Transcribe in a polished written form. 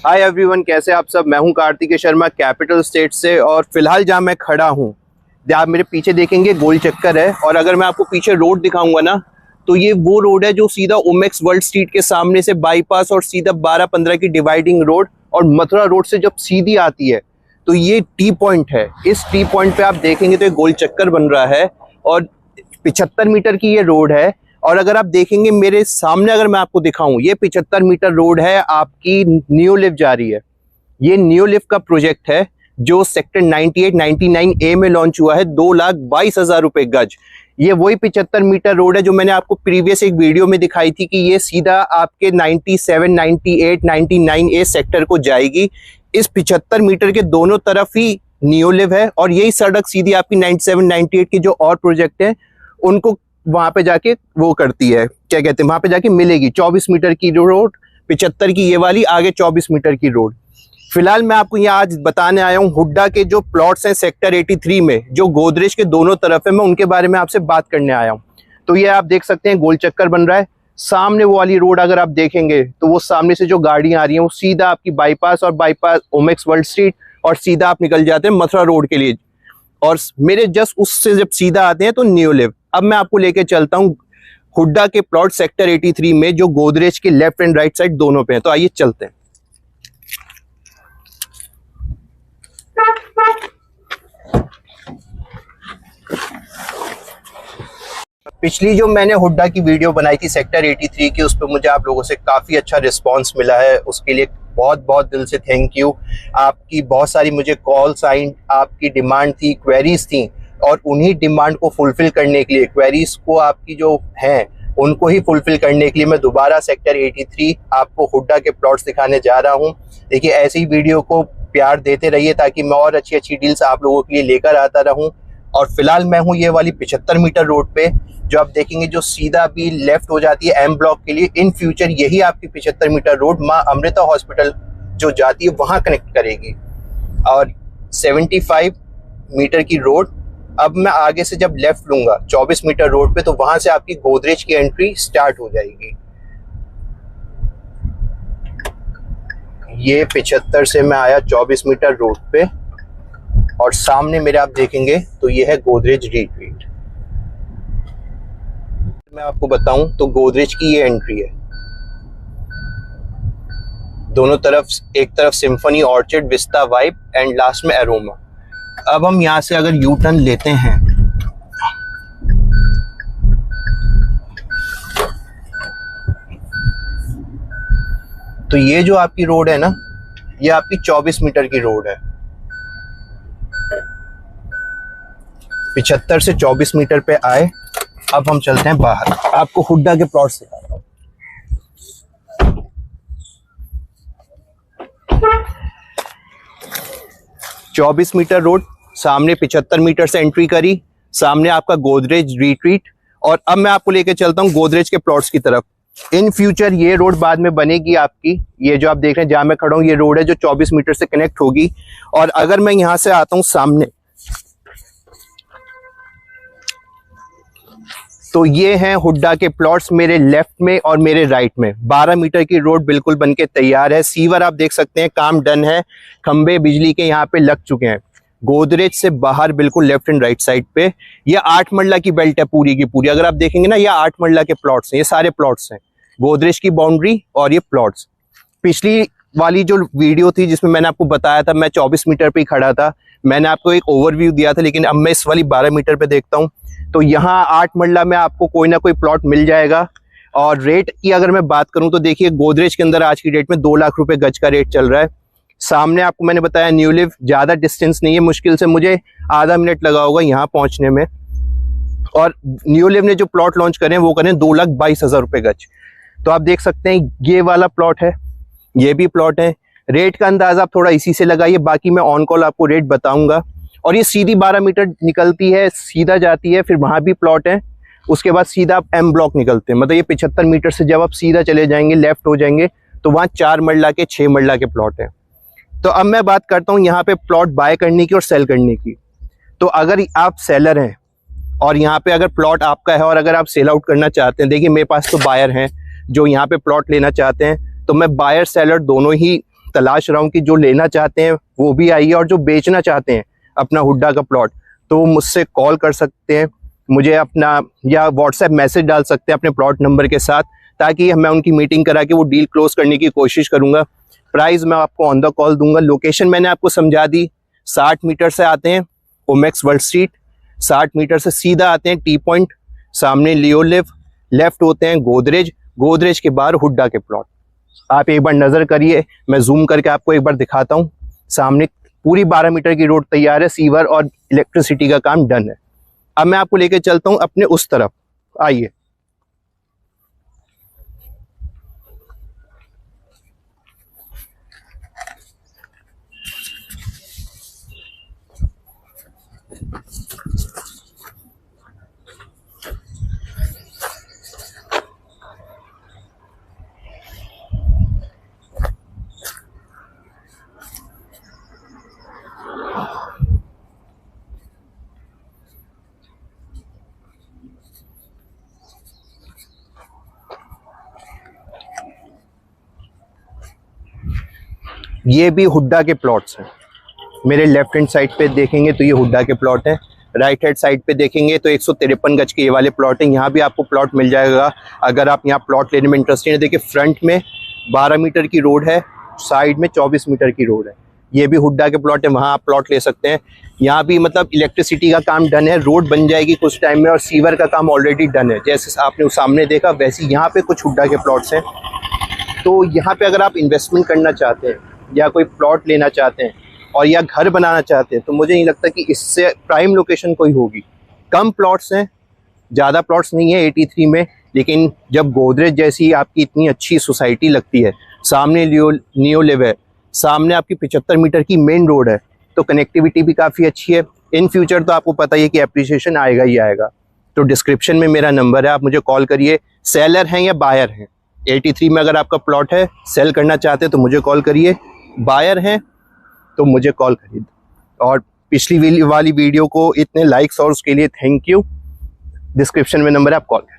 Hi everyone, कैसे आप सब। मैं हूं कार्तिकेय शर्मा कैपिटल स्टेट से और फिलहाल जहां मैं खड़ा हूं आप मेरे पीछे देखेंगे गोल चक्कर है। और अगर मैं आपको पीछे रोड दिखाऊंगा ना तो ये वो रोड है जो सीधा ओमेक्स वर्ल्ड स्ट्रीट के सामने से बाईपास और सीधा 12-15 की डिवाइडिंग रोड और मथुरा रोड से जब सीधी आती है तो ये टी पॉइंट है। इस टी पॉइंट पे आप देखेंगे तो एक गोल चक्कर बन रहा है और 75 मीटर की ये रोड है। और अगर आप देखेंगे मेरे सामने, अगर मैं आपको दिखाऊं, ये 75 मीटर रोड है आपकी न्यू लिफ्ट जा रही है। ये न्यू लिफ्ट का प्रोजेक्ट है जो सेक्टर 98-99A में लॉन्च हुआ है, 2,22,000 रुपए गज। ये वही 75 मीटर रोड है जो मैंने आपको प्रीवियस एक वीडियो में दिखाई थी कि ये सीधा आपके 97, 98, 99A सेक्टर को जाएगी। इस 75 मीटर के दोनों तरफ ही न्यू लिफ्ट है और यही सड़क सीधी आपकी 97, 98 की जो और प्रोजेक्ट है उनको वहां पे जाके वो करती है, क्या कहते हैं, वहां पे जाके मिलेगी। 24 मीटर की रोड, 75 की ये वाली, आगे 24 मीटर की रोड। फिलहाल मैं आपको यहाँ आज बताने आया हूँ हुड्डा के जो प्लॉट्स हैं सेक्टर 83 में जो गोदरेज के दोनों तरफ है, मैं उनके बारे में आपसे बात करने आया हूँ। तो ये आप देख सकते हैं गोल चक्कर बन रहा है। सामने वो वाली रोड अगर आप देखेंगे तो वो सामने से जो गाड़ियां आ रही हैं वो सीधा आपकी बाईपास और बाईपास ओमेक्स वर्ल्ड स्ट्रीट और सीधा आप निकल जाते हैं मथुरा रोड के लिए। और मेरे जस्ट उससे जब सीधा आते हैं तो न्यू लिफ्ट। अब मैं आपको लेके चलता हूँ हुड्डा के प्लॉट सेक्टर 83 में जो गोदरेज के लेफ्ट एंड राइट साइड दोनों पे हैं। तो आइए चलते हैं। पिछली जो मैंने हुड्डा की वीडियो बनाई थी सेक्टर 83 की, उस पर मुझे आप लोगों से काफ़ी अच्छा रिस्पांस मिला है। उसके लिए बहुत बहुत दिल से थैंक यू। आपकी बहुत सारी मुझे कॉल्स आई, आपकी डिमांड थी, क्वेरीज थी और उन्हीं डिमांड को फुलफिल करने के लिए, क्वेरीज को आपकी जो हैं उनको ही फुलफिल करने के लिए मैं दोबारा सेक्टर 83 आपको हुड्डा के प्लॉट्स दिखाने जा रहा हूँ। देखिए, ऐसी ही वीडियो को प्यार देते रहिए ताकि मैं और अच्छी अच्छी डील्स आप लोगों के लिए लेकर आता रहूँ। और फिलहाल मैं हूँ ये वाली 75 मीटर रोड पे जो आप देखेंगे जो सीधा भी लेफ्ट हो जाती है एम ब्लॉक के लिए। इन फ्यूचर यही आपकी 75 मीटर रोड माँ अमृता हॉस्पिटल जो जाती है वहाँ कनेक्ट करेगी। और 75 मीटर की रोड अब मैं आगे से जब लेफ्ट लूंगा 24 मीटर रोड पे तो वहां से आपकी गोदरेज की एंट्री स्टार्ट हो जाएगी। ये 75 से मैं आया 24 मीटर रोड पे और सामने मेरे आप देखेंगे तो ये है गोदरेज रिट्रीट। मैं आपको बताऊं तो गोदरेज की ये एंट्री है। दोनों तरफ, एक तरफ symphony orchid, vista vibe and last में एरोमा। अब हम यहां से अगर यू टर्न लेते हैं तो ये जो आपकी रोड है ना, ये आपकी 24 मीटर की रोड है। 75 से 24 मीटर पे आए। अब हम चलते हैं बाहर, आपको हुड्डा के प्लॉट्स दिखाता हूं। चौबीस मीटर रोड, सामने 75 मीटर से एंट्री करी, सामने आपका गोदरेज रिट्रीट। और अब मैं आपको लेके चलता हूँ गोदरेज के प्लॉट्स की तरफ। इन फ्यूचर ये रोड बाद में बनेगी आपकी, ये जो आप देख रहे हैं जहां मैं खड़ा हूँ ये रोड है जो 24 मीटर से कनेक्ट होगी। और अगर मैं यहां से आता हूं सामने तो ये हैं हुड्डा के प्लॉट्स मेरे लेफ्ट में और मेरे राइट में। 12 मीटर की रोड बिल्कुल बनके तैयार है। सीवर आप देख सकते हैं काम डन है, खंबे बिजली के यहाँ पे लग चुके हैं। गोदरेज से बाहर बिल्कुल लेफ्ट एंड राइट साइड पे ये 8 मरला की बेल्ट है पूरी की पूरी। अगर आप देखेंगे ना, ये 8 मरला के प्लॉट्स हैं, ये सारे प्लॉट्स हैं, गोदरेज की बाउंड्री और ये प्लॉट्स। पिछली वाली जो वीडियो थी जिसमें मैंने आपको बताया था मैं 24 मीटर पे ही खड़ा था, मैंने आपको एक ओवरव्यू दिया था, लेकिन अब मैं इस वाली 12 मीटर पे देखता हूँ तो यहाँ 8 मरला में आपको कोई ना कोई प्लॉट मिल जाएगा। और रेट की अगर मैं बात करूँ तो देखिए गोदरेज के अंदर आज की डेट में 2 लाख रुपए गज का रेट चल रहा है। सामने आपको मैंने बताया न्यू लिफ्ट, ज्यादा डिस्टेंस नहीं है, मुश्किल से मुझे आधा मिनट लगा होगा यहाँ पहुंचने में। और न्यू लिफ्ट ने जो प्लॉट लॉन्च करे वो करें 2,22,000 रुपए गज। तो आप देख सकते हैं ये वाला प्लॉट है, ये भी प्लॉट है। रेट का अंदाजा आप थोड़ा इसी से लगाइए, बाकी मैं ऑन कॉल आपको रेट बताऊंगा। और ये सीधी 12 मीटर निकलती है, सीधा जाती है, फिर वहां भी प्लॉट है, उसके बाद सीधा आप एम ब्लॉक निकलते हैं। मतलब ये 75 मीटर से जब आप सीधा चले जाएंगे, लेफ्ट हो जाएंगे तो वहाँ 4 मरला के 6 मरला के प्लॉट हैं। तो अब मैं बात करता हूँ यहाँ पे प्लॉट बाय करने की और सेल करने की। तो अगर आप सेलर हैं और यहाँ पे अगर प्लॉट आपका है और अगर आप सेल आउट करना चाहते हैं, देखिए मेरे पास तो बायर हैं जो यहाँ पे प्लॉट लेना चाहते हैं, तो मैं बायर सेलर दोनों ही तलाश रहा हूँ कि जो लेना चाहते हैं वो भी आइए, और जो बेचना चाहते हैं अपना हुड्डा का प्लॉट तो वो मुझसे कॉल कर सकते हैं, मुझे अपना या व्हाट्सएप मैसेज डाल सकते हैं अपने प्लॉट नंबर के साथ, ताकि मैं उनकी मीटिंग करा के वो डील क्लोज करने की कोशिश करूँगा। प्राइस मैं आपको ऑन द कॉल दूंगा। लोकेशन मैंने आपको समझा दी। 60 मीटर से आते हैं ओमेक्स वर्ल्ड स्ट्रीट, 60 मीटर से सीधा आते हैं टी पॉइंट, सामने लियोलिव, लेफ्ट होते हैं गोदरेज, गोदरेज के बाहर हुड्डा के प्लॉट। आप एक बार नज़र करिए, मैं जूम करके आपको एक बार दिखाता हूँ। सामने पूरी 12 मीटर की रोड तैयार है, सीवर और इलेक्ट्रिसिटी का काम डन है। अब मैं आपको लेके चलता हूँ अपने उस तरफ, आइए। ये भी हुड्डा के प्लॉट्स हैं। मेरे लेफ्ट हैंड साइड पे देखेंगे तो ये हुड्डा के प्लॉट हैं, राइट हैंड साइड पे देखेंगे तो 153 गज के ये वाले प्लॉट हैं। यहाँ भी आपको प्लॉट मिल जाएगा अगर आप यहाँ प्लॉट लेने में इंटरेस्टेड हैं। देखिए फ्रंट में 12 मीटर की रोड है, साइड में 24 मीटर की रोड है। ये भी हुड्डा के प्लॉट है, वहाँ आप प्लॉट ले सकते हैं। यहाँ भी मतलब इलेक्ट्रिसिटी का काम डन है, रोड बन जाएगी कुछ टाइम में, और सीवर का काम ऑलरेडी डन है। जैसे आपने उस सामने देखा वैसे यहाँ पे कुछ हुड्डा के प्लॉट्स हैं। तो यहाँ पे अगर आप इन्वेस्टमेंट करना चाहते हैं या कोई प्लॉट लेना चाहते हैं और या घर बनाना चाहते हैं तो मुझे नहीं लगता कि इससे प्राइम लोकेशन कोई होगी। कम प्लॉट्स हैं, ज़्यादा प्लॉट्स नहीं है 83 में, लेकिन जब गोदरेज जैसी आपकी इतनी अच्छी सोसाइटी लगती है, सामने नियोलिव है, सामने आपकी 75 मीटर की मेन रोड है, तो कनेक्टिविटी भी काफ़ी अच्छी है। इन फ्यूचर तो आपको पता ही है कि एप्रिसिएशन आएगा ही आएगा। तो डिस्क्रिप्शन में मेरा नंबर है, आप मुझे कॉल करिए। सेलर हैं या बायर हैं, 83 में अगर आपका प्लॉट है, सेल करना चाहते हैं तो मुझे कॉल करिए, बायर हैं तो मुझे कॉल करिए। और पिछली वाली वीडियो को इतने लाइक्स और उसके लिए थैंक यू। डिस्क्रिप्शन में नंबर है, आप कॉल करें।